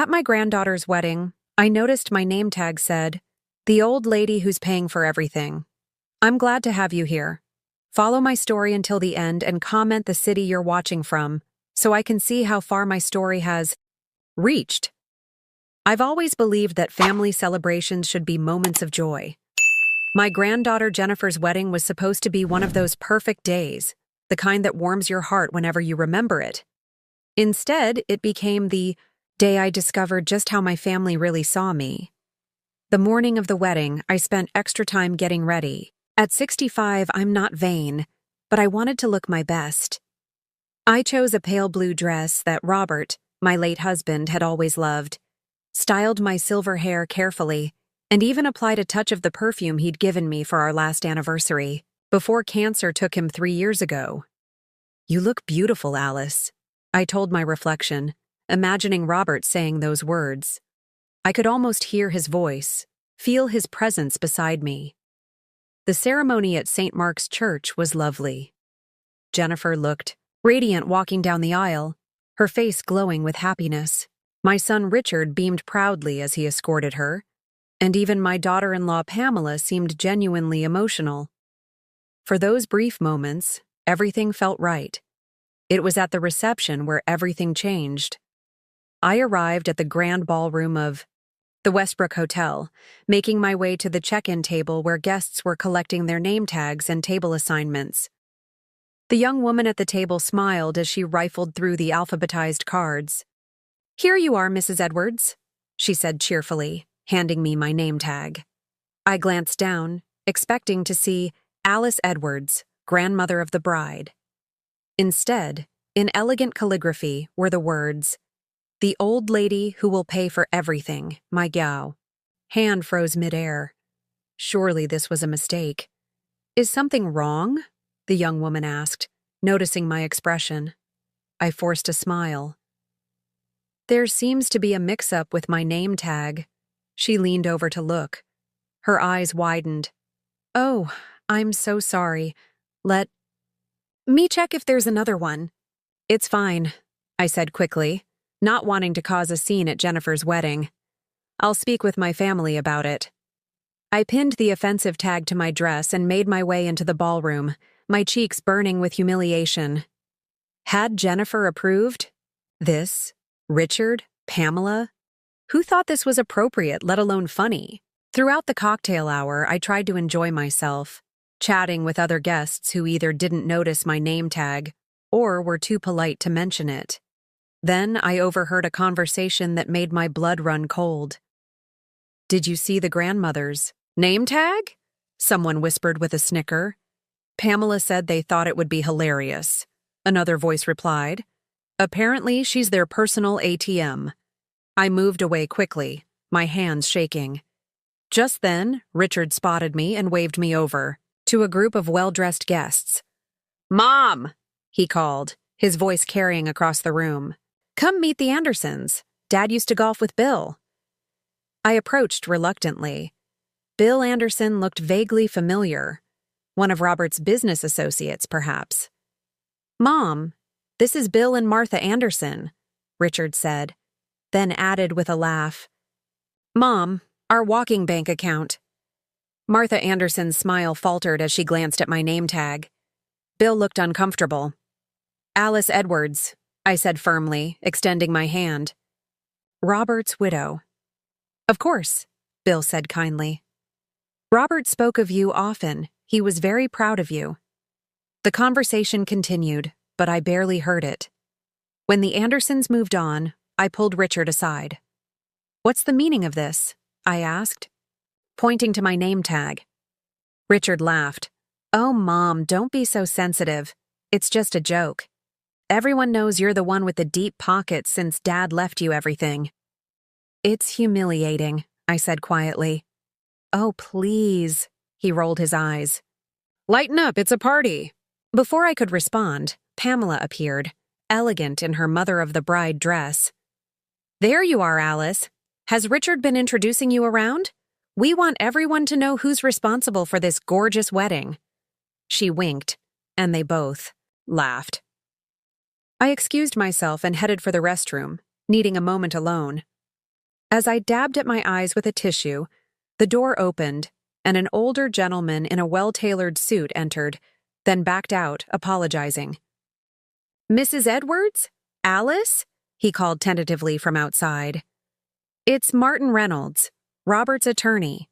At my granddaughter's wedding, I noticed my name tag said, "The old lady who's paying for everything." I'm glad to have you here. Follow my story until the end and comment the city you're watching from, so I can see how far my story has reached. I've always believed that family celebrations should be moments of joy. My granddaughter Jennifer's wedding was supposed to be one of those perfect days, the kind that warms your heart whenever you remember it. Instead, it became the day I discovered just how my family really saw me. The morning of the wedding, I spent extra time getting ready. At 65, I'm not vain, but I wanted to look my best. I chose a pale blue dress that Robert, my late husband, had always loved, styled my silver hair carefully, and even applied a touch of the perfume he'd given me for our last anniversary, before cancer took him 3 years ago. "You look beautiful, Alice," I told my reflection, imagining Robert saying those words. I could almost hear his voice, feel his presence beside me. The ceremony at St. Mark's Church was lovely. Jennifer looked radiant walking down the aisle, her face glowing with happiness. My son Richard beamed proudly as he escorted her, and even my daughter-in-law Pamela seemed genuinely emotional. For those brief moments, everything felt right. It was at the reception where everything changed. I arrived at the grand ballroom of the Westbrook Hotel, making my way to the check-in table where guests were collecting their name tags and table assignments. The young woman at the table smiled as she rifled through the alphabetized cards. "Here you are, Mrs. Edwards," she said cheerfully, handing me my name tag. I glanced down, expecting to see Alice Edwards, grandmother of the bride. Instead, in elegant calligraphy, were the words, "The old lady who will pay for everything, my gal." Hand froze midair. Surely this was a mistake. "Is something wrong?" the young woman asked, noticing my expression. I forced a smile. "There seems to be a mix-up with my name tag." She leaned over to look. Her eyes widened. "Oh, I'm so sorry. Let me check if there's another one." "It's fine," I said quickly, not wanting to cause a scene at Jennifer's wedding. "I'll speak with my family about it." I pinned the offensive tag to my dress and made my way into the ballroom, my cheeks burning with humiliation. Had Jennifer approved? This? Richard? Pamela? Who thought this was appropriate, let alone funny? Throughout the cocktail hour, I tried to enjoy myself, chatting with other guests who either didn't notice my name tag or were too polite to mention it. Then I overheard a conversation that made my blood run cold. "Did you see the grandmother's name tag?" someone whispered with a snicker. "Pamela said they thought it would be hilarious," another voice replied. "Apparently, she's their personal ATM." I moved away quickly, my hands shaking. Just then, Richard spotted me and waved me over to a group of well-dressed guests. "Mom!" he called, his voice carrying across the room. "Come meet the Andersons. Dad used to golf with Bill." I approached reluctantly. Bill Anderson looked vaguely familiar. One of Robert's business associates, perhaps. "Mom, this is Bill and Martha Anderson," Richard said, then added with a laugh, "Mom, our walking bank account." Martha Anderson's smile faltered as she glanced at my name tag. Bill looked uncomfortable. "Alice Edwards," I said firmly, extending my hand. "Robert's widow." "Of course," Bill said kindly. "Robert spoke of you often. He was very proud of you." The conversation continued, but I barely heard it. When the Andersons moved on, I pulled Richard aside. "What's the meaning of this?" I asked, pointing to my name tag. Richard laughed. "Oh, Mom, don't be so sensitive. It's just a joke. Everyone knows you're the one with the deep pockets since Dad left you everything." "It's humiliating," I said quietly. "Oh, please," he rolled his eyes. "Lighten up, it's a party." Before I could respond, Pamela appeared, elegant in her mother-of-the-bride dress. "There you are, Alice. Has Richard been introducing you around? We want everyone to know who's responsible for this gorgeous wedding." She winked, and they both laughed. I excused myself and headed for the restroom, needing a moment alone. As I dabbed at my eyes with a tissue, the door opened, and an older gentleman in a well-tailored suit entered, then backed out, apologizing. "Mrs. Edwards? Alice?" he called tentatively from outside. "It's Martin Reynolds, Robert's attorney.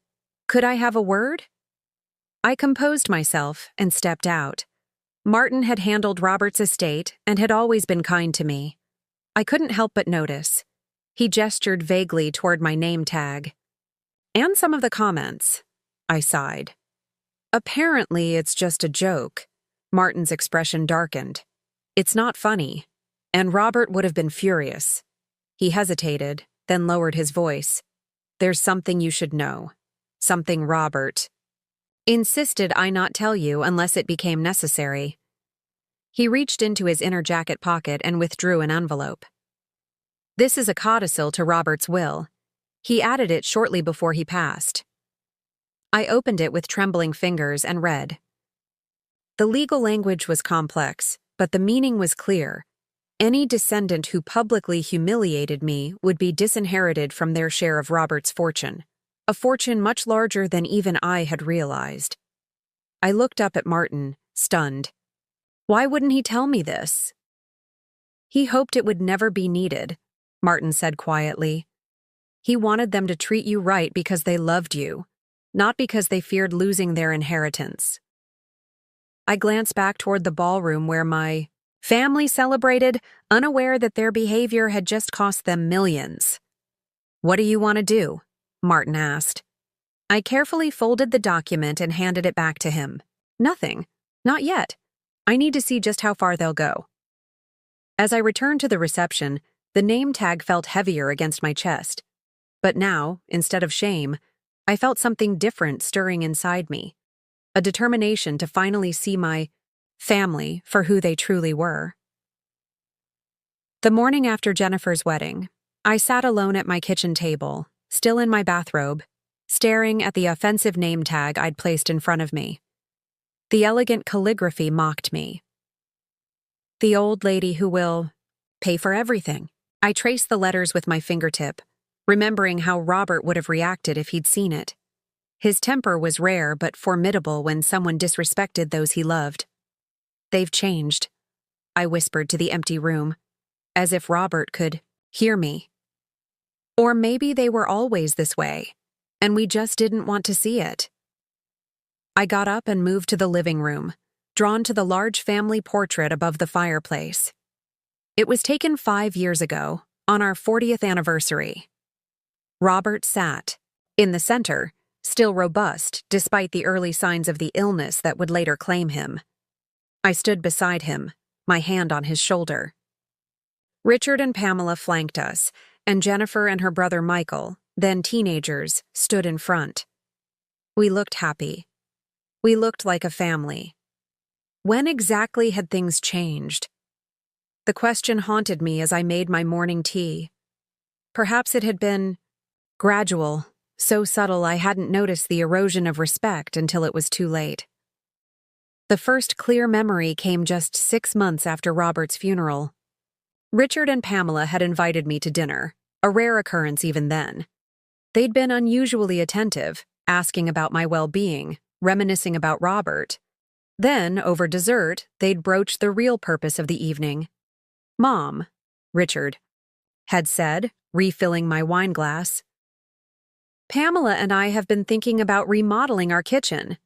Could I have a word?" I composed myself and stepped out. Martin had handled Robert's estate and had always been kind to me. I couldn't help but notice. He gestured vaguely toward my name tag. "And some of the comments," I sighed. "Apparently it's just a joke." Martin's expression darkened. "It's not funny." And Robert would have been furious. He hesitated, then lowered his voice. "There's something you should know. Something Robert insisted I not tell you unless it became necessary." He reached into his inner jacket pocket and withdrew an envelope. "This is a codicil to Robert's will. He added it shortly before he passed." I opened it with trembling fingers and read. The legal language was complex, but the meaning was clear. Any descendant who publicly humiliated me would be disinherited from their share of Robert's fortune, a fortune much larger than even I had realized. I looked up at Martin, stunned. Why wouldn't he tell me this? "He hoped it would never be needed," Martin said quietly. "He wanted them to treat you right because they loved you, not because they feared losing their inheritance." I glanced back toward the ballroom where my family celebrated, unaware that their behavior had just cost them millions. "What do you want to do?" Martin asked. I carefully folded the document and handed it back to him. "Nothing. Not yet. I need to see just how far they'll go." As I returned to the reception, the name tag felt heavier against my chest. But now, instead of shame, I felt something different stirring inside me. A determination to finally see my family for who they truly were. The morning after Jennifer's wedding, I sat alone at my kitchen table, still in my bathrobe, staring at the offensive name tag I'd placed in front of me. The elegant calligraphy mocked me. "The old lady who will pay for everything." I traced the letters with my fingertip, remembering how Robert would have reacted if he'd seen it. His temper was rare but formidable when someone disrespected those he loved. "They've changed," I whispered to the empty room, as if Robert could hear me. Or maybe they were always this way, and we just didn't want to see it. I got up and moved to the living room, drawn to the large family portrait above the fireplace. It was taken 5 years ago, on our 40th anniversary. Robert sat, in the center, still robust despite the early signs of the illness that would later claim him. I stood beside him, my hand on his shoulder. Richard and Pamela flanked us, and Jennifer and her brother Michael, then teenagers, stood in front. We looked happy. We looked like a family. When exactly had things changed? The question haunted me as I made my morning tea. Perhaps it had been gradual, so subtle I hadn't noticed the erosion of respect until it was too late. The first clear memory came just 6 months after Robert's funeral. Richard and Pamela had invited me to dinner, a rare occurrence even then. They'd been unusually attentive, asking about my well-being, reminiscing about Robert. Then, over dessert, they'd broached the real purpose of the evening. "Mom," Richard had said, refilling my wine glass, "Pamela and I have been thinking about remodeling our kitchen.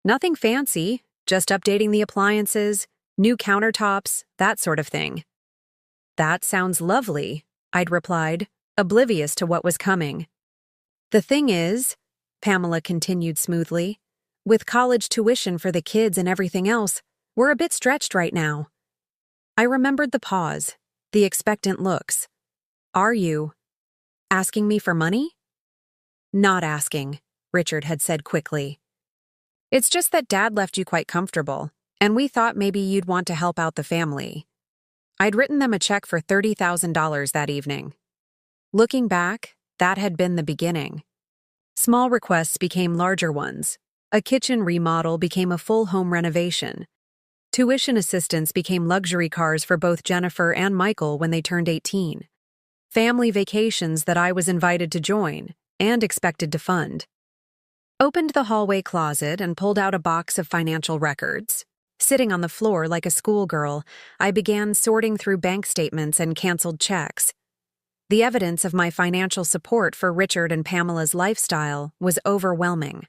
Nothing fancy, just updating the appliances, new countertops, that sort of thing." "That sounds lovely," I'd replied, oblivious to what was coming. "The thing is," Pamela continued smoothly, "with college tuition for the kids and everything else, we're a bit stretched right now." I remembered the pause, the expectant looks. "Are you asking me for money?" "Not asking," Richard had said quickly. "It's just that Dad left you quite comfortable, and we thought maybe you'd want to help out the family." I'd written them a check for $30,000 that evening. Looking back, that had been the beginning. Small requests became larger ones. A kitchen remodel became a full home renovation. Tuition assistance became luxury cars for both Jennifer and Michael when they turned 18. family vacations that I was invited to join and expected to fund. Opened the hallway closet and pulled out a box of financial records. Sitting on the floor like a schoolgirl, I began sorting through bank statements and canceled checks. The evidence of my financial support for Richard and Pamela's lifestyle was overwhelming.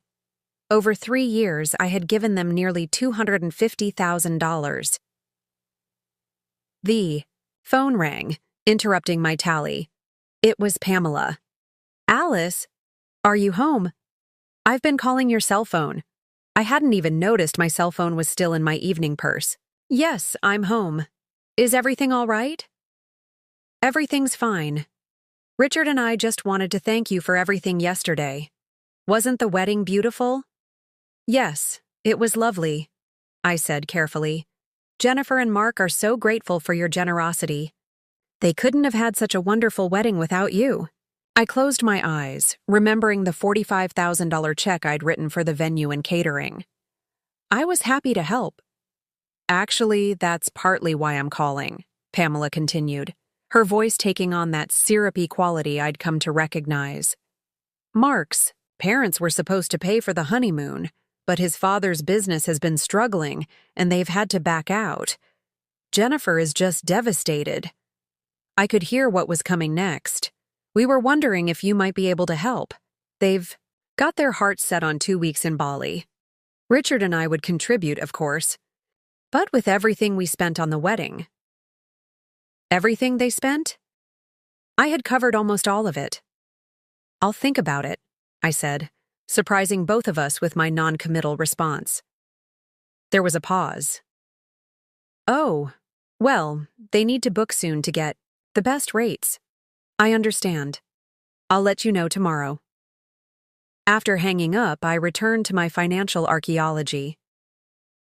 Over 3 years, I had given them nearly $250,000. The phone rang, interrupting my tally. It was Pamela. "Alice, are you home? I've been calling your cell phone." I hadn't even noticed my cell phone was still in my evening purse. "Yes, I'm home. Is everything all right?" "Everything's fine. Richard and I just wanted to thank you for everything yesterday. Wasn't the wedding beautiful?" "Yes, it was lovely," I said carefully. "Jennifer and Mark are so grateful for your generosity. They couldn't have had such a wonderful wedding without you." I closed my eyes, remembering the $45,000 check I'd written for the venue and catering. I was happy to help. "Actually, that's partly why I'm calling," Pamela continued, her voice taking on that syrupy quality I'd come to recognize. "Mark's parents were supposed to pay for the honeymoon, but his father's business has been struggling, and they've had to back out. Jennifer is just devastated." I could hear what was coming next. "We were wondering if you might be able to help. They've got their hearts set on 2 weeks in Bali. Richard and I would contribute, of course, but with everything we spent on the wedding." "Everything they spent?" I had covered almost all of it. "I'll think about it," I said, surprising both of us with my non-committal response. There was a pause. "Oh, well, they need to book soon to get the best rates." "I understand. I'll let you know tomorrow." After hanging up, I returned to my financial archaeology.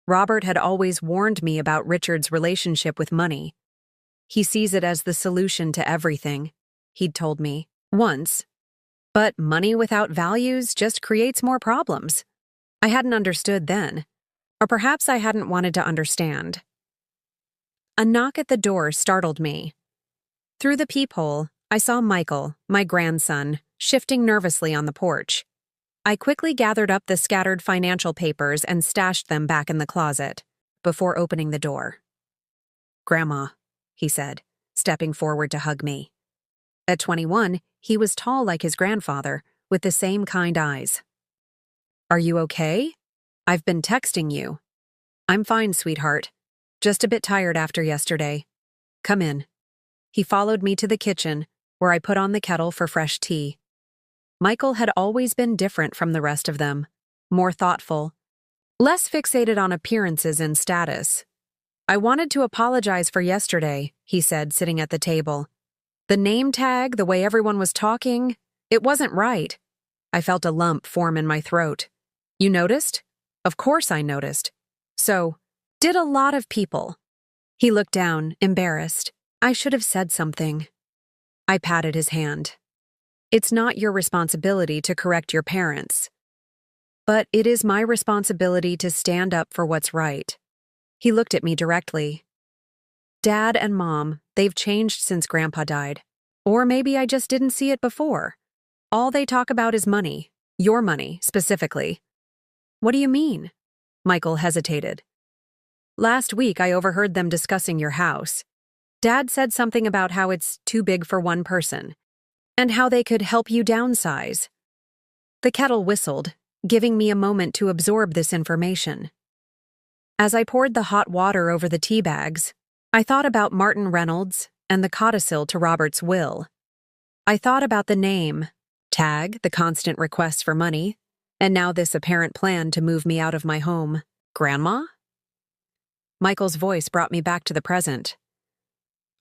Robert had always warned me about Richard's relationship with money. "He sees it as the solution to everything," he'd told me once. "But money without values just creates more problems." I hadn't understood then, or perhaps I hadn't wanted to understand. A knock at the door startled me. Through the peephole, I saw Michael, my grandson, shifting nervously on the porch. I quickly gathered up the scattered financial papers and stashed them back in the closet before opening the door. "Grandma," he said, stepping forward to hug me. At 21, he was tall like his grandfather, with the same kind eyes. "Are you okay? I've been texting you." "I'm fine, sweetheart. Just a bit tired after yesterday. Come in." He followed me to the kitchen, where I put on the kettle for fresh tea. Michael had always been different from the rest of them, more thoughtful, less fixated on appearances and status. "I wanted to apologize for yesterday," he said, sitting at the table. "The name tag, the way everyone was talking, it wasn't right." I felt a lump form in my throat. "You noticed?" "Of course I noticed." "So, did a lot of people." He looked down, embarrassed. "I should have said something." I patted his hand. "It's not your responsibility to correct your parents. But it is my responsibility to stand up for what's right." He looked at me directly. "Dad and Mom, they've changed since Grandpa died. Or maybe I just didn't see it before. All they talk about is money. Your money, specifically." "What do you mean?" Michael hesitated. "Last week I overheard them discussing your house. Dad said something about how it's too big for one person, and how they could help you downsize." The kettle whistled, giving me a moment to absorb this information. As I poured the hot water over the tea bags, I thought about Martin Reynolds and the codicil to Robert's will. I thought about the name, tag, the constant requests for money, and now this apparent plan to move me out of my home. "Grandma?" Michael's voice brought me back to the present.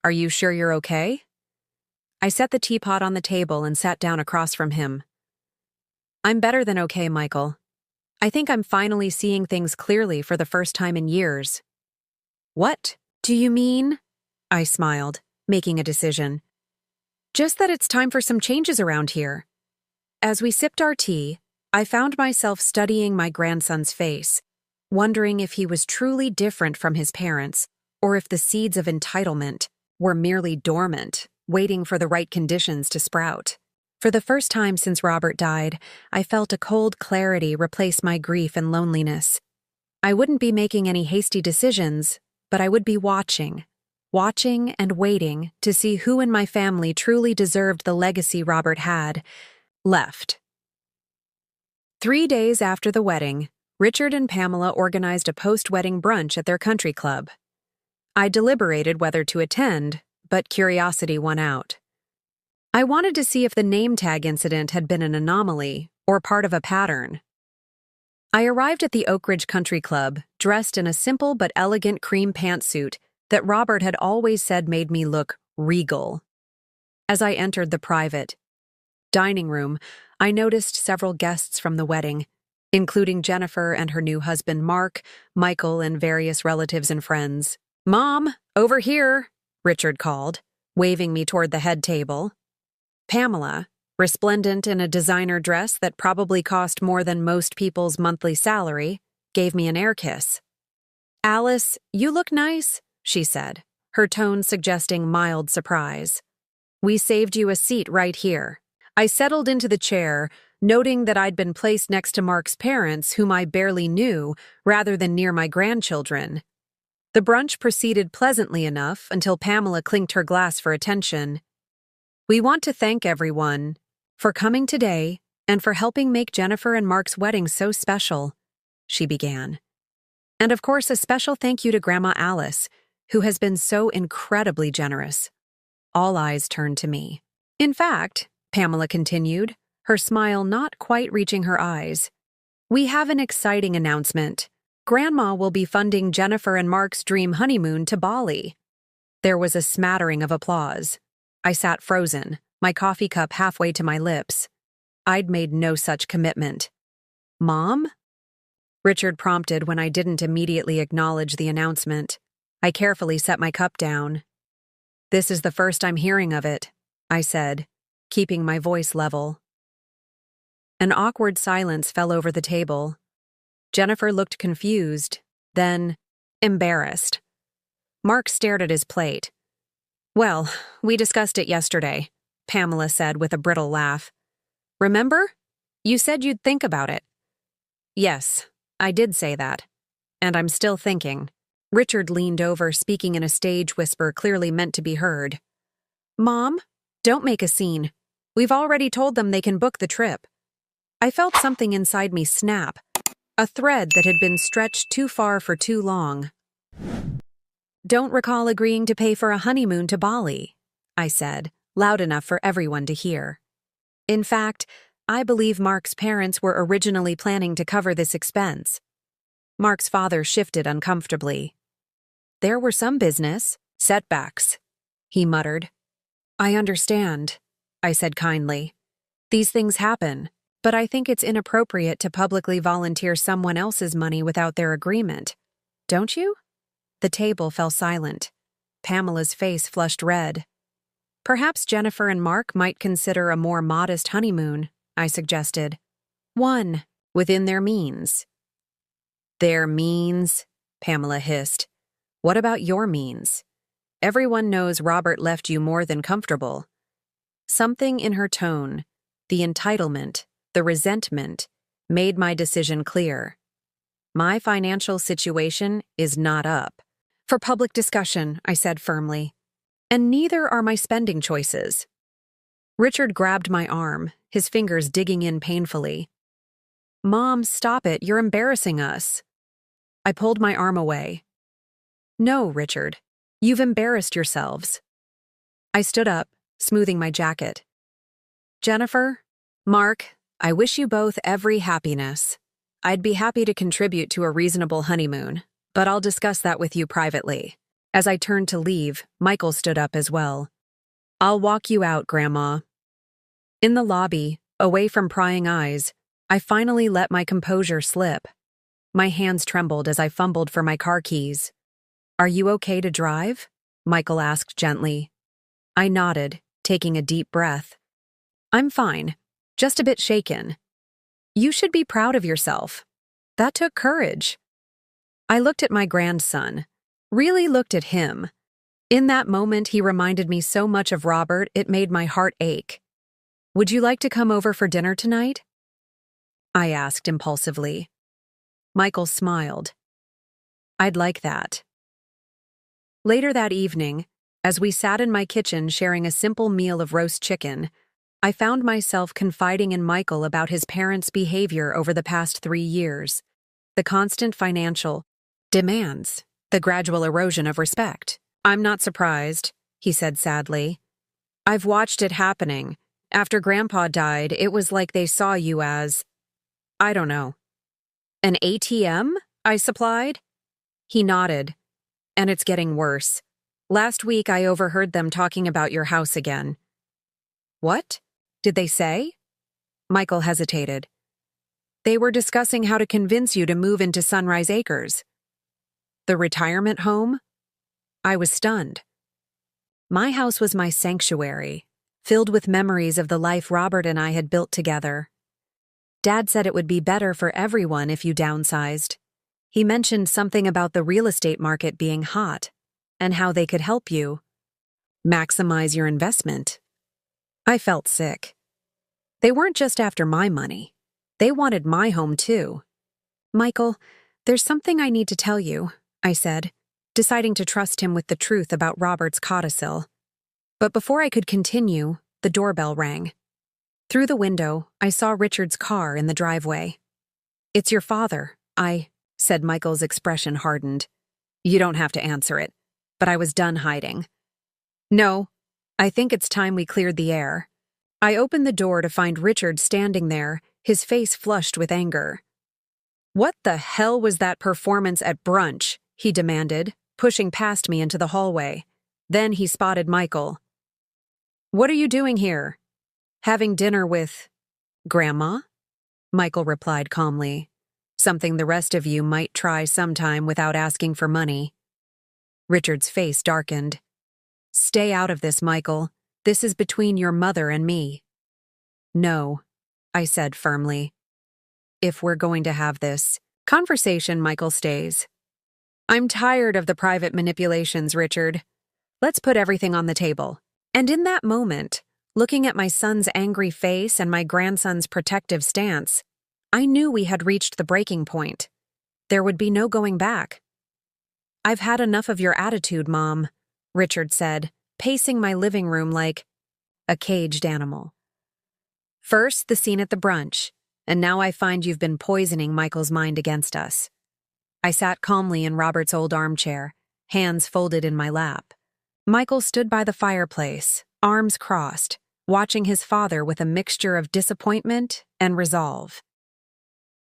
"Are you sure you're okay?" I set the teapot on the table and sat down across from him. "I'm better than okay, Michael. I think I'm finally seeing things clearly for the first time in years." "What do you mean?" I smiled, making a decision. "Just that it's time for some changes around here." As we sipped our tea, I found myself studying my grandson's face, wondering if he was truly different from his parents, or if the seeds of entitlement were merely dormant. waiting for the right conditions to sprout. For the first time since Robert died, I felt a cold clarity replace my grief and loneliness. I wouldn't be making any hasty decisions, but I would be watching and waiting to see who in my family truly deserved the legacy Robert had left. 3 days after the wedding, Richard and Pamela organized a post-wedding brunch at their country club. I deliberated whether to attend, but curiosity won out. I wanted to see if the name tag incident had been an anomaly or part of a pattern. I arrived at the Oak Ridge Country Club dressed in a simple but elegant cream pantsuit that Robert had always said made me look regal. As I entered the private dining room, I noticed several guests from the wedding, including Jennifer and her new husband Mark, Michael, and various relatives and friends. "Mom, over here," Richard called, waving me toward the head table. Pamela, resplendent in a designer dress that probably cost more than most people's monthly salary, gave me an air kiss. "Alice, you look nice," she said, her tone suggesting mild surprise. "We saved you a seat right here." I settled into the chair, noting that I'd been placed next to Mark's parents, whom I barely knew, rather than near my grandchildren. The brunch proceeded pleasantly enough until Pamela clinked her glass for attention. "We want to thank everyone for coming today and for helping make Jennifer and Mark's wedding so special," she began. "And of course, a special thank you to Grandma Alice, who has been so incredibly generous." All eyes turned to me. "In fact," Pamela continued, her smile not quite reaching her eyes, "we have an exciting announcement. Grandma will be funding Jennifer and Mark's dream honeymoon to Bali." There was a smattering of applause. I sat frozen, my coffee cup halfway to my lips. I'd made no such commitment. "Mom?" Richard prompted when I didn't immediately acknowledge the announcement. I carefully set my cup down. "This is the first I'm hearing of it," I said, keeping my voice level. An awkward silence fell over the table. Jennifer looked confused, then embarrassed. Mark stared at his plate. "Well, we discussed it yesterday," Pamela said with a brittle laugh. "Remember? You said you'd think about it." "Yes, I did say that. And I'm still thinking." Richard leaned over, speaking in a stage whisper clearly meant to be heard. "Mom, don't make a scene. We've already told them they can book the trip." I felt something inside me snap, a thread that had been stretched too far for too long. "Don't recall agreeing to pay for a honeymoon to Bali," I said, loud enough for everyone to hear. "In fact, I believe Mark's parents were originally planning to cover this expense." Mark's father shifted uncomfortably. "There were some business setbacks," he muttered. "I understand," I said kindly. "These things happen, but I think it's inappropriate to publicly volunteer someone else's money without their agreement. Don't you?" The table fell silent. Pamela's face flushed red. "Perhaps Jennifer and Mark might consider a more modest honeymoon," I suggested. "One, within their means." "Their means?" Pamela hissed. "What about your means? Everyone knows Robert left you more than comfortable." Something in her tone, the entitlement, the resentment, made my decision clear. My financial situation is not up for public discussion, I said firmly. And neither are my spending choices. Richard grabbed my arm, his fingers digging in painfully. "Mom, stop it, you're embarrassing us." I pulled my arm away. "No, Richard, you've embarrassed yourselves." I stood up, smoothing my jacket. "Jennifer, Mark, I wish you both every happiness. I'd be happy to contribute to a reasonable honeymoon, but I'll discuss that with you privately." As I turned to leave, Michael stood up as well. "I'll walk you out, Grandma." In the lobby, away from prying eyes, I finally let my composure slip. My hands trembled as I fumbled for my car keys. "Are you okay to drive?" Michael asked gently. I nodded, taking a deep breath. "I'm fine, just a bit shaken." "You should be proud of yourself. That took courage." I looked at my grandson, really looked at him. In that moment, he reminded me so much of Robert, it made my heart ache. "Would you like to come over for dinner tonight?" I asked impulsively. Michael smiled. "I'd like that." Later that evening, as we sat in my kitchen sharing a simple meal of roast chicken, I found myself confiding in Michael about his parents' behavior over the past 3 years. The constant financial demands, the gradual erosion of respect. "I'm not surprised," he said sadly. "I've watched it happening. After Grandpa died, it was like they saw you as, I don't know." "An ATM?" I supplied. He nodded. "And it's getting worse. Last week I overheard them talking about your house again." "What? Did they say?" Michael hesitated. "They were discussing how to convince you to move into Sunrise Acres." "The retirement home?" I was stunned. My house was my sanctuary, filled with memories of the life Robert and I had built together. Dad said it would be better for everyone if you downsized. He mentioned something about the real estate market being hot, and how they could help you maximize your investment. I felt sick. They weren't just after my money. They wanted my home too. "Michael, there's something I need to tell you," I said, deciding to trust him with the truth about Robert's codicil. But before I could continue, the doorbell rang. Through the window, I saw Richard's car in the driveway. "It's your father," I said. Michael's expression hardened. "You don't have to answer it." But I was done hiding. "No, I think it's time we cleared the air." I opened the door to find Richard standing there, his face flushed with anger. "What the hell was that performance at brunch?" he demanded, pushing past me into the hallway. Then he spotted Michael. "What are you doing here?" "Having dinner with Grandma," Michael replied calmly. "Something the rest of you might try sometime without asking for money." Richard's face darkened. "Stay out of this, Michael. This is between your mother and me." "No," I said firmly. "If we're going to have this conversation, Michael stays." "I'm tired of the private manipulations, Richard. Let's put everything on the table." And in that moment, looking at my son's angry face and my grandson's protective stance, I knew we had reached the breaking point. There would be no going back. "I've had enough of your attitude, Mom," Richard said, pacing my living room like a caged animal. "First, the scene at the brunch, and now I find you've been poisoning Michael's mind against us." I sat calmly in Robert's old armchair, hands folded in my lap. Michael stood by the fireplace, arms crossed, watching his father with a mixture of disappointment and resolve.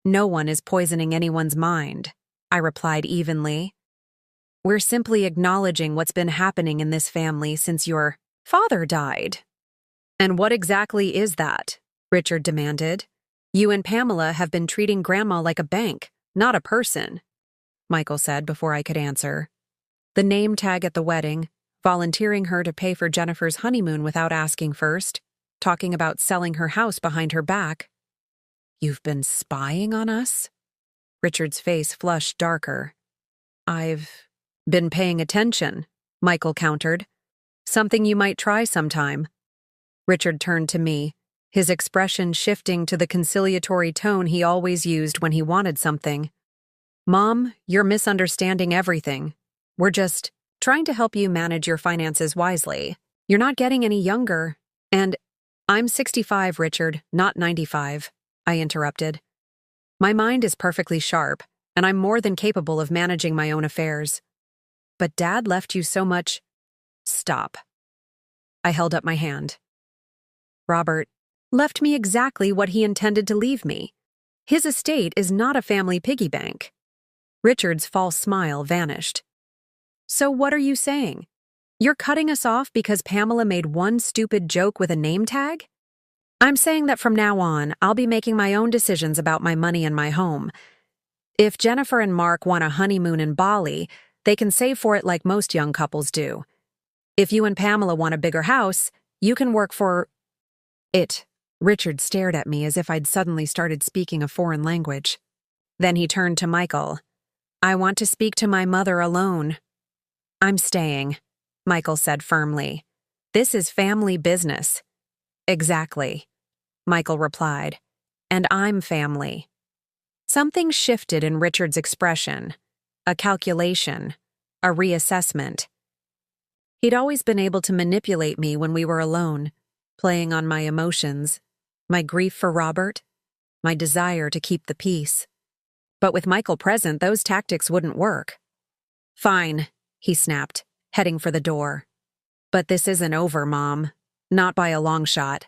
"No one is poisoning anyone's mind," I replied evenly. "We're simply acknowledging what's been happening in this family since your father died." "And what exactly is that?" Richard demanded. "You and Pamela have been treating Grandma like a bank, not a person," Michael said before I could answer. "The name tag at the wedding, volunteering her to pay for Jennifer's honeymoon without asking first, talking about selling her house behind her back." "You've been spying on us?" Richard's face flushed darker. "I've been paying attention," Michael countered. "Something you might try sometime." Richard turned to me, his expression shifting to the conciliatory tone he always used when he wanted something. "Mom, you're misunderstanding everything. We're just trying to help you manage your finances wisely. You're not getting any younger. And I'm 65, Richard, not 95, I interrupted. "My mind is perfectly sharp, and I'm more than capable of managing my own affairs. But Dad left you so much—" "Stop." I held up my hand. "Robert left me exactly what he intended to leave me. His estate is not a family piggy bank." Richard's false smile vanished. "So what are you saying? You're cutting us off because Pamela made one stupid joke with a name tag?" "I'm saying that from now on, I'll be making my own decisions about my money and my home. If Jennifer and Mark want a honeymoon in Bali, they can save for it like most young couples do. If you and Pamela want a bigger house, you can work for it." Richard stared at me as if I'd suddenly started speaking a foreign language. Then he turned to Michael. "I want to speak to my mother alone." "I'm staying." Michael said firmly. This is family business. Exactly, Michael replied. And I'm family. Something shifted in Richard's expression. A calculation. A reassessment. He'd always been able to manipulate me when we were alone, playing on my emotions, my grief for Robert, my desire to keep the peace. But with Michael present, those tactics wouldn't work. Fine, he snapped, heading for the door. But this isn't over, Mom. Not by a long shot.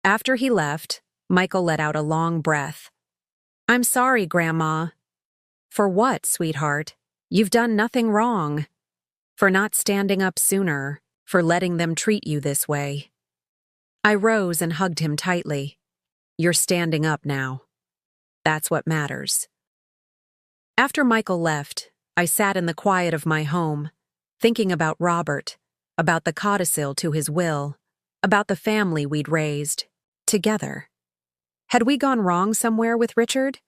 After he left, Michael let out a long breath. I'm sorry, Grandma. For what, sweetheart? You've done nothing wrong. For not standing up sooner, for letting them treat you this way. I rose and hugged him tightly. You're standing up now. That's what matters. After Michael left, I sat in the quiet of my home, thinking about Robert, about the codicil to his will, about the family we'd raised, together. Had we gone wrong somewhere with Richard?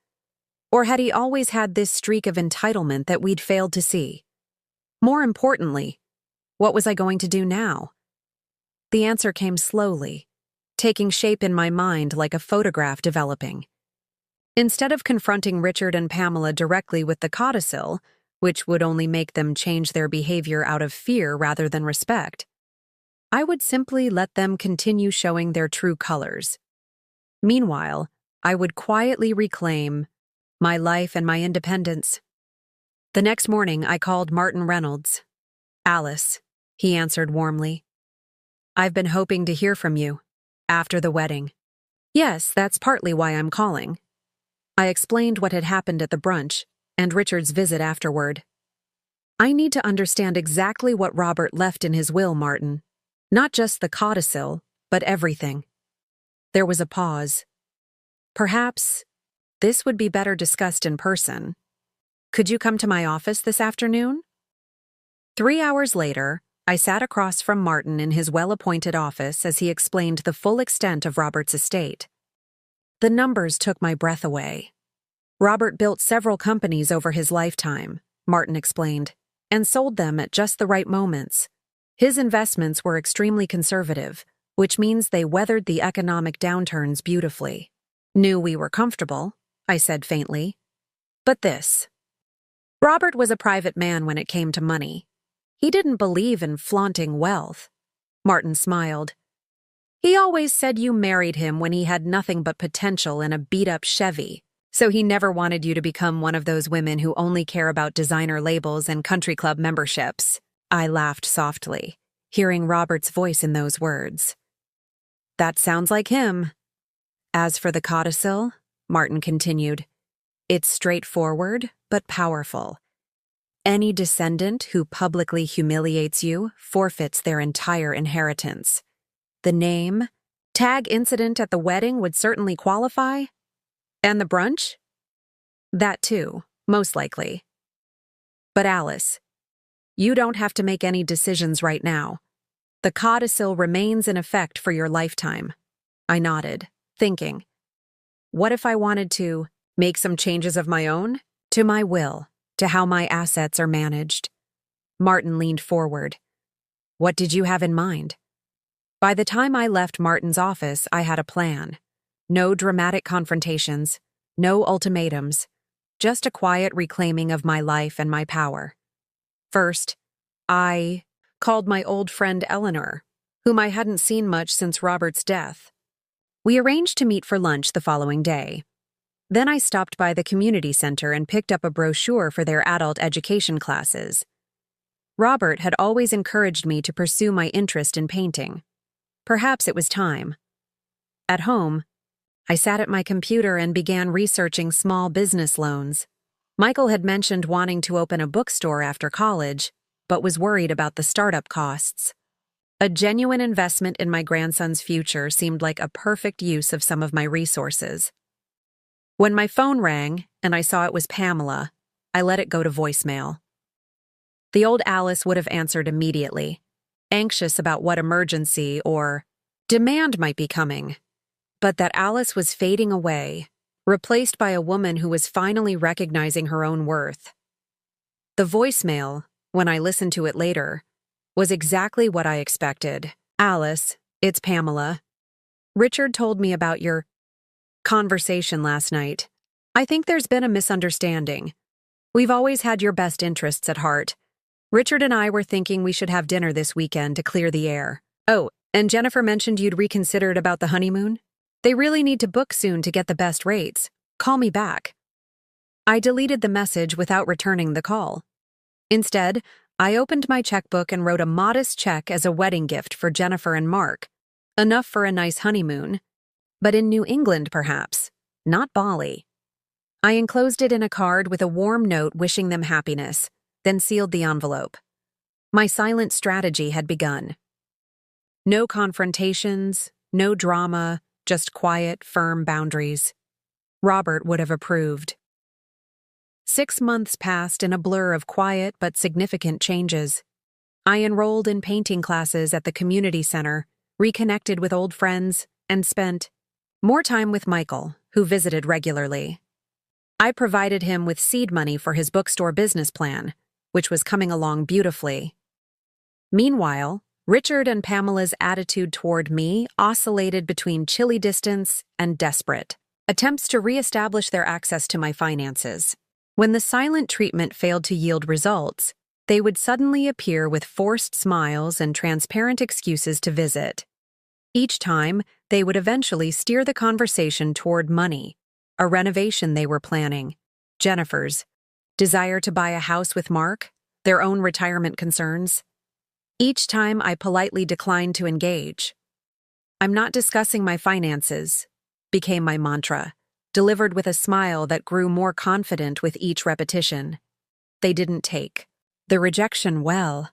Or had he always had this streak of entitlement that we'd failed to see? More importantly, what was I going to do now? The answer came slowly, taking shape in my mind like a photograph developing. Instead of confronting Richard and Pamela directly with the codicil, which would only make them change their behavior out of fear rather than respect, I would simply let them continue showing their true colors. Meanwhile, I would quietly reclaim my life and my independence. The next morning, I called Martin Reynolds. Alice, he answered warmly. I've been hoping to hear from you. After the wedding. Yes, that's partly why I'm calling. I explained what had happened at the brunch and Richard's visit afterward. I need to understand exactly what Robert left in his will, Martin. Not just the codicil, but everything. There was a pause. Perhaps this would be better discussed in person. Could you come to my office this afternoon? 3 hours later, I sat across from Martin in his well-appointed office as he explained the full extent of Robert's estate. The numbers took my breath away. Robert built several companies over his lifetime, Martin explained, and sold them at just the right moments. His investments were extremely conservative, which means they weathered the economic downturns beautifully. Knew we were comfortable, I said faintly. But this. Robert was a private man when it came to money. He didn't believe in flaunting wealth. Martin smiled. He always said you married him when he had nothing but potential in a beat-up Chevy, so he never wanted you to become one of those women who only care about designer labels and country club memberships. I laughed softly, hearing Robert's voice in those words. That sounds like him. As for the codicil, Martin continued, it's straightforward but powerful. Any descendant who publicly humiliates you forfeits their entire inheritance. The name, tag incident at the wedding would certainly qualify. And the brunch? That too, most likely. But Alice, you don't have to make any decisions right now. The codicil remains in effect for your lifetime. I nodded, thinking, what if I wanted to make some changes of my own? To my will, to how my assets are managed. Martin leaned forward. What did you have in mind? By the time I left Martin's office, I had a plan. No dramatic confrontations, no ultimatums, just a quiet reclaiming of my life and my power. First, I called my old friend Eleanor, whom I hadn't seen much since Robert's death. We arranged to meet for lunch the following day. Then I stopped by the community center and picked up a brochure for their adult education classes. Robert had always encouraged me to pursue my interest in painting. Perhaps it was time. At home, I sat at my computer and began researching small business loans. Michael had mentioned wanting to open a bookstore after college, but was worried about the startup costs. A genuine investment in my grandson's future seemed like a perfect use of some of my resources. When my phone rang and I saw it was Pamela, I let it go to voicemail. The old Alice would have answered immediately, anxious about what emergency or demand might be coming. But that Alice was fading away, replaced by a woman who was finally recognizing her own worth. The voicemail, when I listened to it later, was exactly what I expected. Alice, it's Pamela. Richard told me about your conversation last night. I think there's been a misunderstanding. We've always had your best interests at heart. Richard and I were thinking we should have dinner this weekend to clear the air. Oh, and Jennifer mentioned you'd reconsidered about the honeymoon? They really need to book soon to get the best rates. Call me back. I deleted the message without returning the call. Instead, I opened my checkbook and wrote a modest check as a wedding gift for Jennifer and Mark. Enough for a nice honeymoon. But in New England, perhaps. Not Bali. I enclosed it in a card with a warm note wishing them happiness, then sealed the envelope. My silent strategy had begun. No confrontations, no drama, just quiet, firm boundaries. Robert would have approved. 6 months passed in a blur of quiet but significant changes. I enrolled in painting classes at the community center, reconnected with old friends, and spent more time with Michael, who visited regularly. I provided him with seed money for his bookstore business plan, which was coming along beautifully. Meanwhile, Richard and Pamela's attitude toward me oscillated between chilly distance and desperate attempts to reestablish their access to my finances. When the silent treatment failed to yield results, they would suddenly appear with forced smiles and transparent excuses to visit. Each time, they would eventually steer the conversation toward money, a renovation they were planning, Jennifer's desire to buy a house with Mark, their own retirement concerns. Each time I politely declined to engage. "I'm not discussing my finances," became my mantra, delivered with a smile that grew more confident with each repetition. They didn't take the rejection well.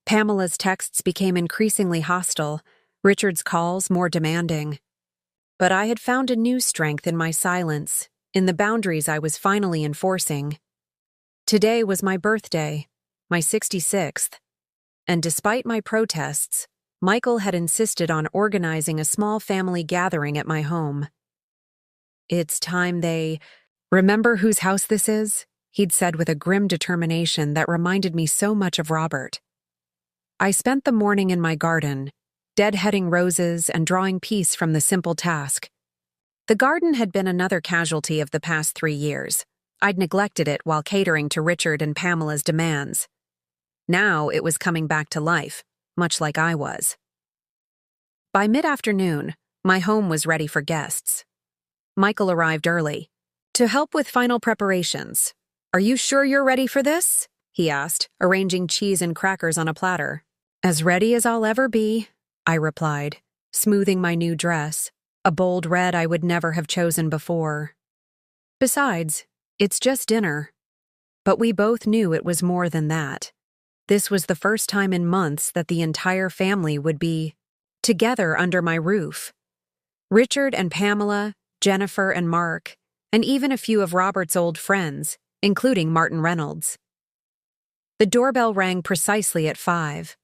Pamela's texts became increasingly hostile, Richard's calls more demanding. But I had found a new strength in my silence, in the boundaries I was finally enforcing. Today was my birthday, my 66th, and despite my protests, Michael had insisted on organizing a small family gathering at my home. "It's time they remember whose house this is," he'd said with a grim determination that reminded me so much of Robert. I spent the morning in my garden, deadheading roses and drawing peace from the simple task. The garden had been another casualty of the past 3 years. I'd neglected it while catering to Richard and Pamela's demands. Now it was coming back to life, much like I was. By mid-afternoon, my home was ready for guests. Michael arrived early. "To help with final preparations. Are you sure you're ready for this?" he asked, arranging cheese and crackers on a platter. "As ready as I'll ever be," I replied, smoothing my new dress, a bold red I would never have chosen before. Besides, it's just dinner. But we both knew it was more than that. This was the first time in months that the entire family would be together under my roof. Richard and Pamela, Jennifer and Mark, and even a few of Robert's old friends, including Martin Reynolds. The doorbell rang precisely at 5.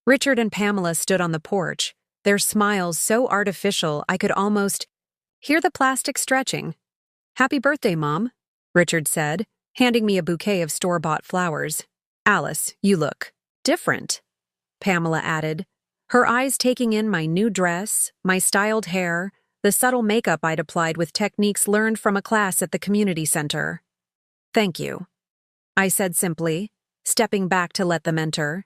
Richard and Pamela stood on the porch, their smiles so artificial I could almost hear the plastic stretching. "Happy birthday, Mom," Richard said, handing me a bouquet of store-bought flowers. "Alice, you look different," Pamela added, her eyes taking in my new dress, my styled hair, the subtle makeup I'd applied with techniques learned from a class at the community center. "Thank you," I said simply, stepping back to let them enter.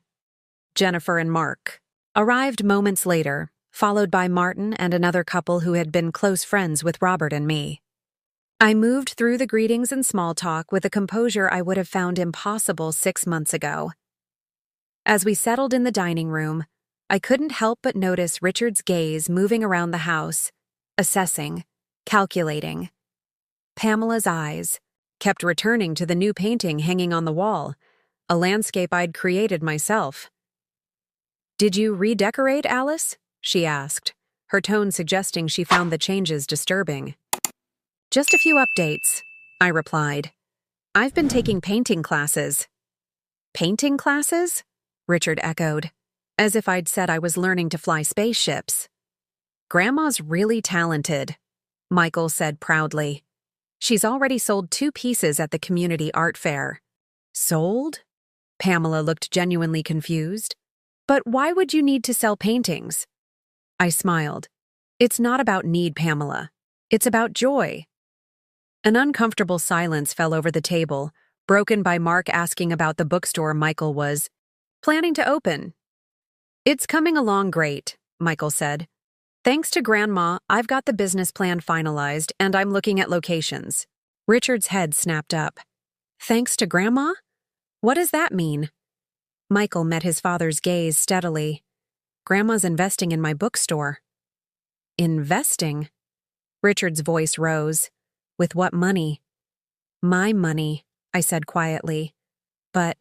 Jennifer and Mark arrived moments later, followed by Martin and another couple who had been close friends with Robert and me. I moved through the greetings and small talk with a composure I would have found impossible 6 months ago. As we settled in the dining room, I couldn't help but notice Richard's gaze moving around the house, assessing, calculating. Pamela's eyes kept returning to the new painting hanging on the wall, a landscape I'd created myself. "Did you redecorate, Alice?" she asked, her tone suggesting she found the changes disturbing. "Just a few updates," I replied. "I've been taking painting classes." "Painting classes?" Richard echoed, as if I'd said I was learning to fly spaceships. "Grandma's really talented," Michael said proudly. "She's already sold 2 pieces at the community art fair." "Sold?" Pamela looked genuinely confused. But why would you need to sell paintings? I smiled. It's not about need, Pamela. It's about joy. An uncomfortable silence fell over the table, broken by Mark asking about the bookstore Michael was planning to open. It's coming along great, Michael said. Thanks to Grandma, I've got the business plan finalized and I'm looking at locations. Richard's head snapped up. Thanks to Grandma? What does that mean? Michael met his father's gaze steadily. Grandma's investing in my bookstore. Investing? Richard's voice rose. With what money? My money, I said quietly. But,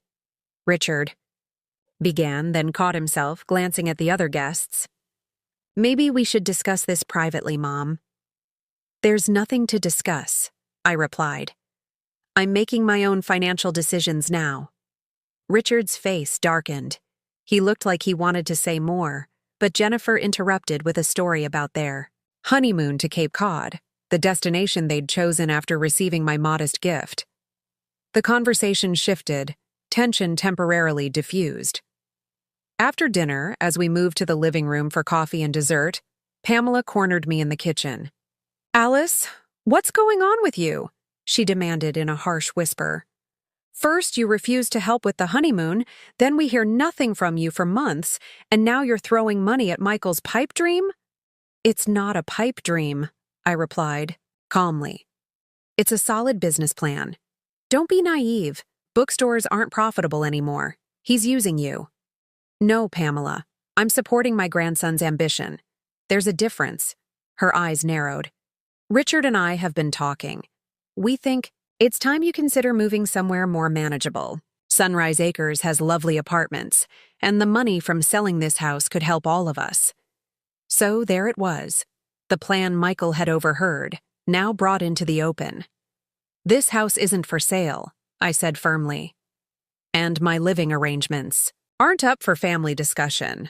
Richard began, then caught himself, glancing at the other guests. Maybe we should discuss this privately, Mom. There's nothing to discuss, I replied. I'm making my own financial decisions now. Richard's face darkened. He looked like he wanted to say more, but Jennifer interrupted with a story about their honeymoon to Cape Cod, the destination they'd chosen after receiving my modest gift. The conversation shifted, tension temporarily diffused. After dinner, as we moved to the living room for coffee and dessert, Pamela cornered me in the kitchen. Alice, what's going on with you? She demanded in a harsh whisper. First, you refused to help with the honeymoon, then we hear nothing from you for months, and now you're throwing money at Michael's pipe dream? It's not a pipe dream, I replied, calmly. It's a solid business plan. Don't be naive. Bookstores aren't profitable anymore. He's using you. No, Pamela. I'm supporting my grandson's ambition. There's a difference. Her eyes narrowed. Richard and I have been talking. We think it's time you consider moving somewhere more manageable. Sunrise Acres has lovely apartments, and the money from selling this house could help all of us. So there it was. The plan Michael had overheard, now brought into the open. This house isn't for sale, I said firmly. And my living arrangements aren't up for family discussion.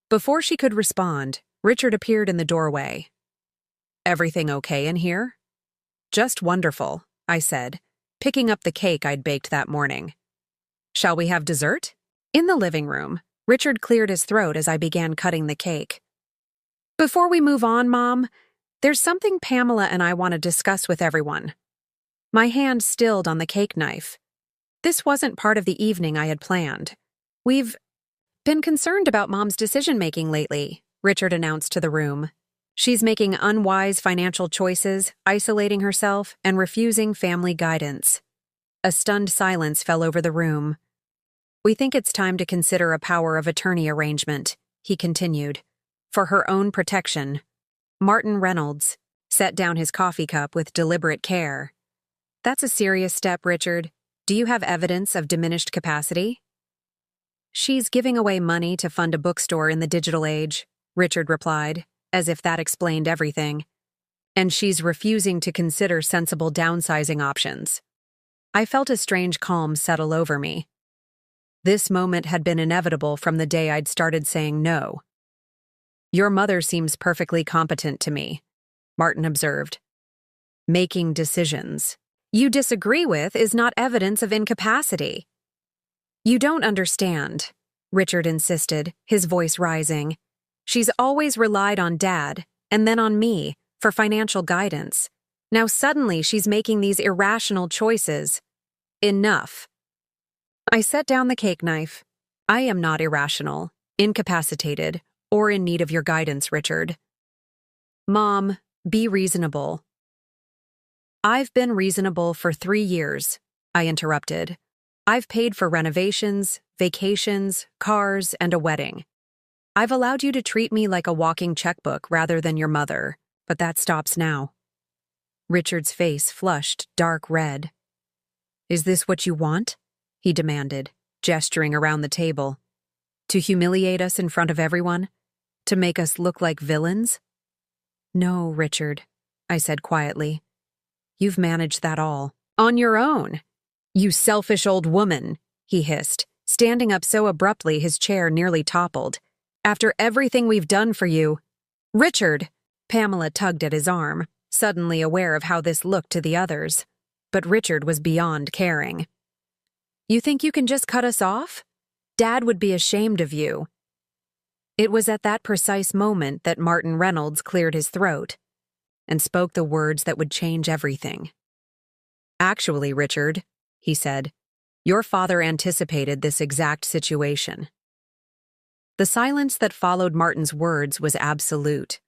Before she could respond, Richard appeared in the doorway. Everything okay in here? Just wonderful, I said, picking up the cake I'd baked that morning. Shall we have dessert? In the living room, Richard cleared his throat as I began cutting the cake. Before we move on, Mom, there's something Pamela and I want to discuss with everyone. My hand stilled on the cake knife. This wasn't part of the evening I had planned. We've been concerned about Mom's decision-making lately, Richard announced to the room. She's making unwise financial choices, isolating herself, and refusing family guidance. A stunned silence fell over the room. We think it's time to consider a power of attorney arrangement, he continued. For her own protection. Martin Reynolds set down his coffee cup with deliberate care. That's a serious step, Richard. Do you have evidence of diminished capacity? She's giving away money to fund a bookstore in the digital age, Richard replied, as if that explained everything. And she's refusing to consider sensible downsizing options. I felt a strange calm settle over me. This moment had been inevitable from the day I'd started saying no. Your mother seems perfectly competent to me, Martin observed. Making decisions you disagree with is not evidence of incapacity. You don't understand, Richard insisted, his voice rising. She's always relied on Dad, and then on me, for financial guidance. Now suddenly she's making these irrational choices. Enough. I set down the cake knife. I am not irrational, incapacitated, or in need of your guidance, Richard. Mom, be reasonable. I've been reasonable for 3 years, I interrupted. I've paid for renovations, vacations, cars, and a wedding. I've allowed you to treat me like a walking checkbook rather than your mother, but that stops now. Richard's face flushed dark red. Is this what you want? He demanded, gesturing around the table. To humiliate us in front of everyone? To make us look like villains? No, Richard, I said quietly. You've managed that all. On your own. You selfish old woman, he hissed, standing up so abruptly his chair nearly toppled. After everything we've done for you. Richard! Pamela tugged at his arm, suddenly aware of how this looked to the others. But Richard was beyond caring. You think you can just cut us off? Dad would be ashamed of you. It was at that precise moment that Martin Reynolds cleared his throat and spoke the words that would change everything. "Actually, Richard," he said, "your father anticipated this exact situation." The silence that followed Martin's words was absolute.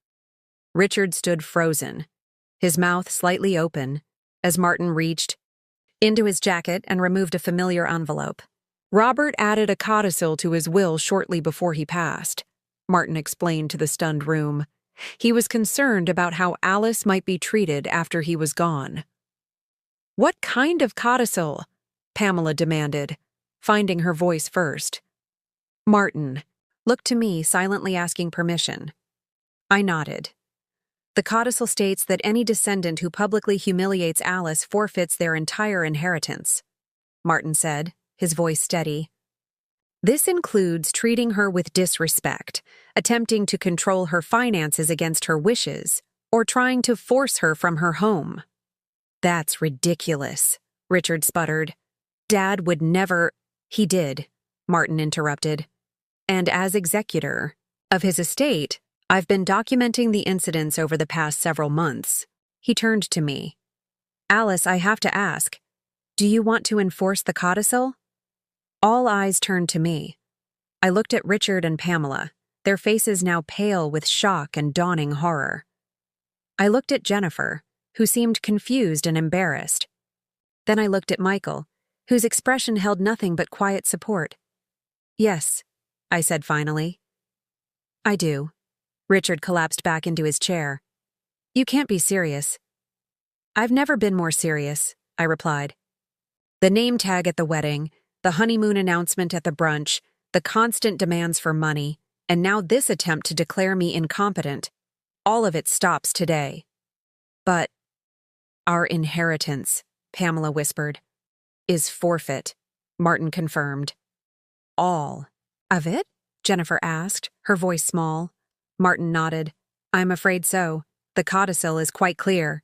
Richard stood frozen, his mouth slightly open, as Martin reached into his jacket and removed a familiar envelope. "Robert added a codicil to his will shortly before he passed," Martin explained to the stunned room. "He was concerned about how Alice might be treated after he was gone." "What kind of codicil?" Pamela demanded, finding her voice first. Martin looked to me, silently asking permission. I nodded. "The codicil states that any descendant who publicly humiliates Alice forfeits their entire inheritance," Martin said, his voice steady. "This includes treating her with disrespect, attempting to control her finances against her wishes, or trying to force her from her home." "That's ridiculous," Richard sputtered. "Dad would never—" "He did," Martin interrupted. "And as executor of his estate, I've been documenting the incidents over the past several months." He turned to me. "Alice, I have to ask, do you want to enforce the codicil?" All eyes turned to me. I looked at Richard and Pamela, their faces now pale with shock and dawning horror. I looked at Jennifer, who seemed confused and embarrassed. Then I looked at Michael, whose expression held nothing but quiet support. "Yes," I said finally. "I do." Richard collapsed back into his chair. "You can't be serious." "I've never been more serious," I replied. The name tag at the wedding, the honeymoon announcement at the brunch, the constant demands for money, and now this attempt to declare me incompetent, all of it stops today. "But our inheritance," Pamela whispered, "is forfeit," Martin confirmed. "All of it?" Jennifer asked, her voice small. Martin nodded. "I'm afraid so. The codicil is quite clear."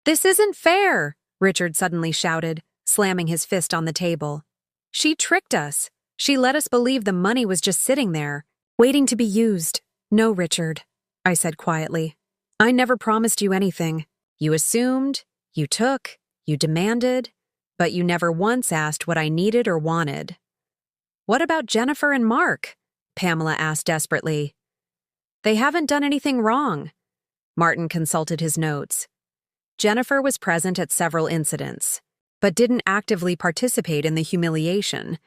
"This isn't fair!" Richard suddenly shouted, slamming his fist on the table. "She tricked us. She let us believe the money was just sitting there, waiting to be used." "No, Richard," I said quietly. "I never promised you anything. You assumed, you took, you demanded, but you never once asked what I needed or wanted." "What about Jennifer and Mark?" Pamela asked desperately. "They haven't done anything wrong." Martin consulted his notes. Jennifer was present at several incidents, but didn't actively participate in the humiliation.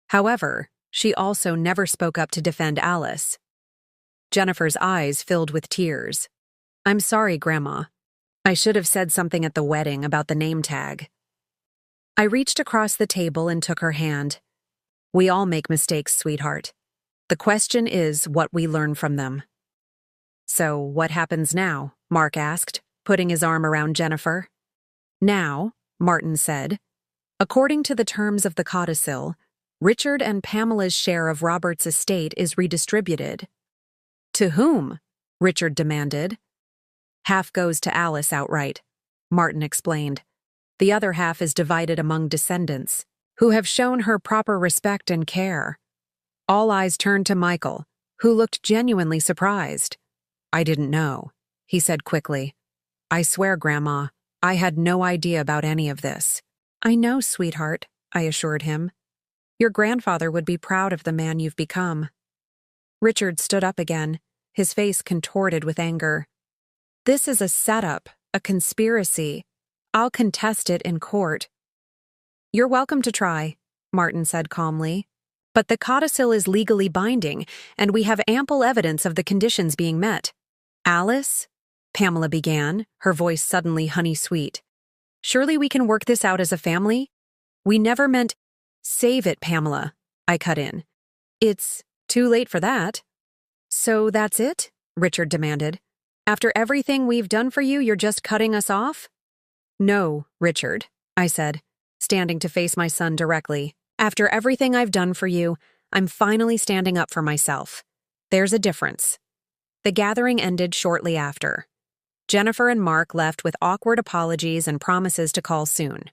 However, she also never spoke up to defend Alice. Jennifer's eyes filled with tears. "I'm sorry, Grandma. I should have said something at the wedding about the name tag." I reached across the table and took her hand. "We all make mistakes, sweetheart. The question is what we learn from them." "So what happens now?" Mark asked, putting his arm around Jennifer. "Now," Martin said, "according to the terms of the codicil, Richard and Pamela's share of Robert's estate is redistributed." "To whom?" Richard demanded. "Half goes to Alice outright," Martin explained. "The other half is divided among descendants, who have shown her proper respect and care." All eyes turned to Michael, who looked genuinely surprised. "I didn't know," he said quickly. "I swear, Grandma, I had no idea about any of this." "I know, sweetheart," I assured him. "Your grandfather would be proud of the man you've become." Richard stood up again, his face contorted with anger. "This is a setup, a conspiracy. I'll contest it in court." "You're welcome to try," Martin said calmly. "But the codicil is legally binding, and we have ample evidence of the conditions being met." "Alice?" Pamela began, her voice suddenly honey-sweet. "Surely we can work this out as a family? We never meant—" "Save it, Pamela," I cut in. "It's too late for that." "So that's it?" Richard demanded. "After everything we've done for you, you're just cutting us off?" "No, Richard," I said, standing to face my son directly. "After everything I've done for you, I'm finally standing up for myself. There's a difference." The gathering ended shortly after. Jennifer and Mark left with awkward apologies and promises to call soon.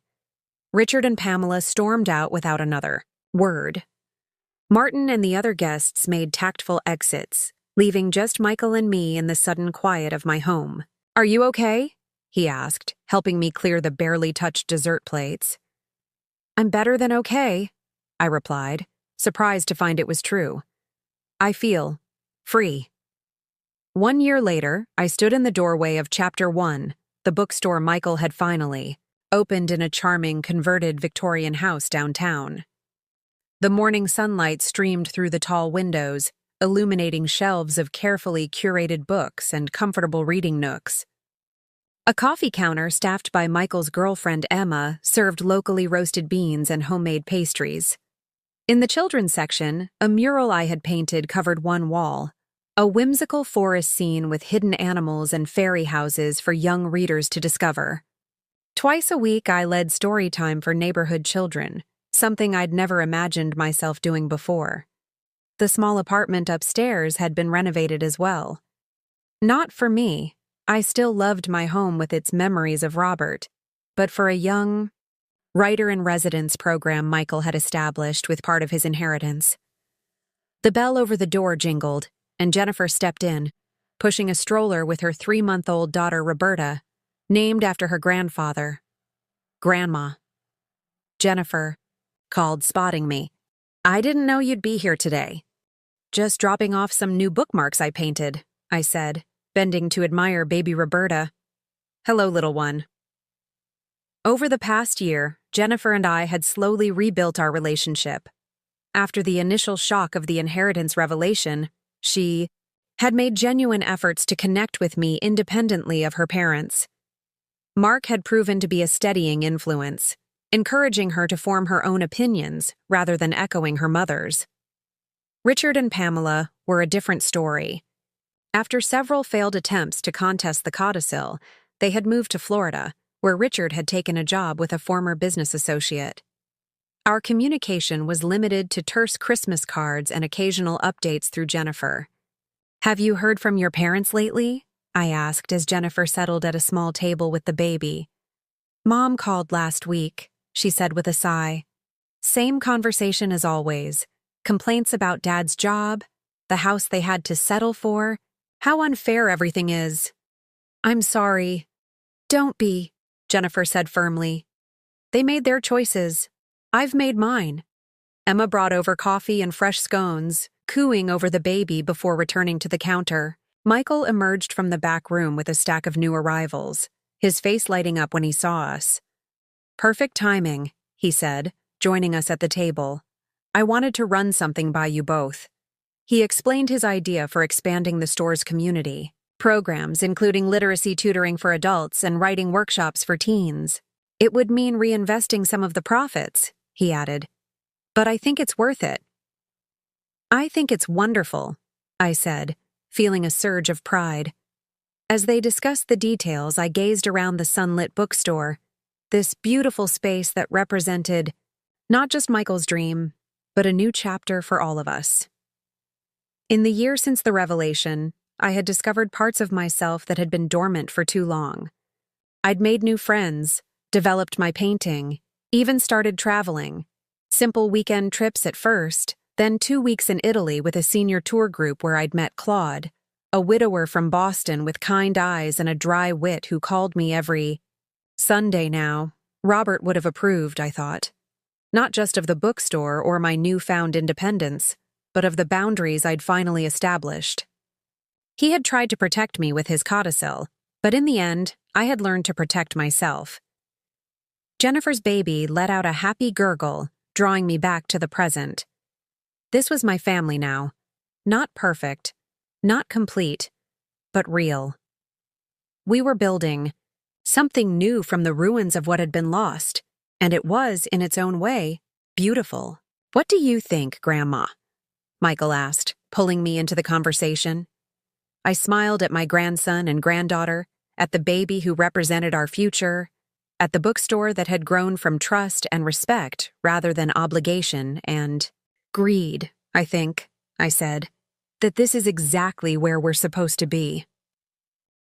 Richard and Pamela stormed out without another word. Martin and the other guests made tactful exits, leaving just Michael and me in the sudden quiet of my home. "Are you okay?" he asked, helping me clear the barely touched dessert plates. "I'm better than okay," I replied, surprised to find it was true. "I feel free." 1 year later, I stood in the doorway of Chapter 1, the bookstore Michael had finally opened in a charming, converted Victorian house downtown. The morning sunlight streamed through the tall windows, illuminating shelves of carefully curated books and comfortable reading nooks. A coffee counter staffed by Michael's girlfriend Emma served locally roasted beans and homemade pastries. In the children's section, a mural I had painted covered one wall, a whimsical forest scene with hidden animals and fairy houses for young readers to discover. Twice a week, I led story time for neighborhood children, something I'd never imagined myself doing before. The small apartment upstairs had been renovated as well. Not for me. I still loved my home with its memories of Robert, but for a young writer-in-residence program Michael had established with part of his inheritance. The bell over the door jingled, and Jennifer stepped in, pushing a stroller with her 3-month-old daughter Roberta, named after her grandfather. "Grandma." Jennifer called, spotting me. "I didn't know you'd be here today." "Just dropping off some new bookmarks I painted," I said, bending to admire baby Roberta. "Hello, little one." Over the past year, Jennifer and I had slowly rebuilt our relationship. After the initial shock of the inheritance revelation, she had made genuine efforts to connect with me independently of her parents. Mark had proven to be a steadying influence, encouraging her to form her own opinions rather than echoing her mother's. Richard and Pamela were a different story. After several failed attempts to contest the codicil, they had moved to Florida, where Richard had taken a job with a former business associate. Our communication was limited to terse Christmas cards and occasional updates through Jennifer. "Have you heard from your parents lately?" I asked as Jennifer settled at a small table with the baby. "Mom called last week," she said with a sigh. "Same conversation as always. Complaints about Dad's job, the house they had to settle for, how unfair everything is." "I'm sorry." "Don't be," Jennifer said firmly. "They made their choices. I've made mine." Emma brought over coffee and fresh scones, cooing over the baby before returning to the counter. Michael emerged from the back room with a stack of new arrivals, his face lighting up when he saw us. "Perfect timing," he said, joining us at the table. "I wanted to run something by you both." He explained his idea for expanding the store's community, programs including literacy tutoring for adults and writing workshops for teens. "It would mean reinvesting some of the profits," he added. "But I think it's worth it." "I think it's wonderful," I said, feeling a surge of pride. As they discussed the details, I gazed around the sunlit bookstore, this beautiful space that represented not just Michael's dream, but a new chapter for all of us. In the year since the revelation, I had discovered parts of myself that had been dormant for too long. I'd made new friends, developed my painting, even started traveling. Simple weekend trips at first, then 2 weeks in Italy with a senior tour group where I'd met Claude, a widower from Boston with kind eyes and a dry wit who called me every Sunday now. Robert would have approved, I thought. Not just of the bookstore or my newfound independence, but of the boundaries I'd finally established. He had tried to protect me with his codicil, but in the end, I had learned to protect myself. Jennifer's baby let out a happy gurgle, drawing me back to the present. This was my family now. Not perfect, not complete, but real. We were building something new from the ruins of what had been lost, and it was, in its own way, beautiful. "What do you think, Grandma?" Michael asked, pulling me into the conversation. I smiled at my grandson and granddaughter, at the baby who represented our future, at the bookstore that had grown from trust and respect rather than obligation and greed. "I think," I said, "that this is exactly where we're supposed to be."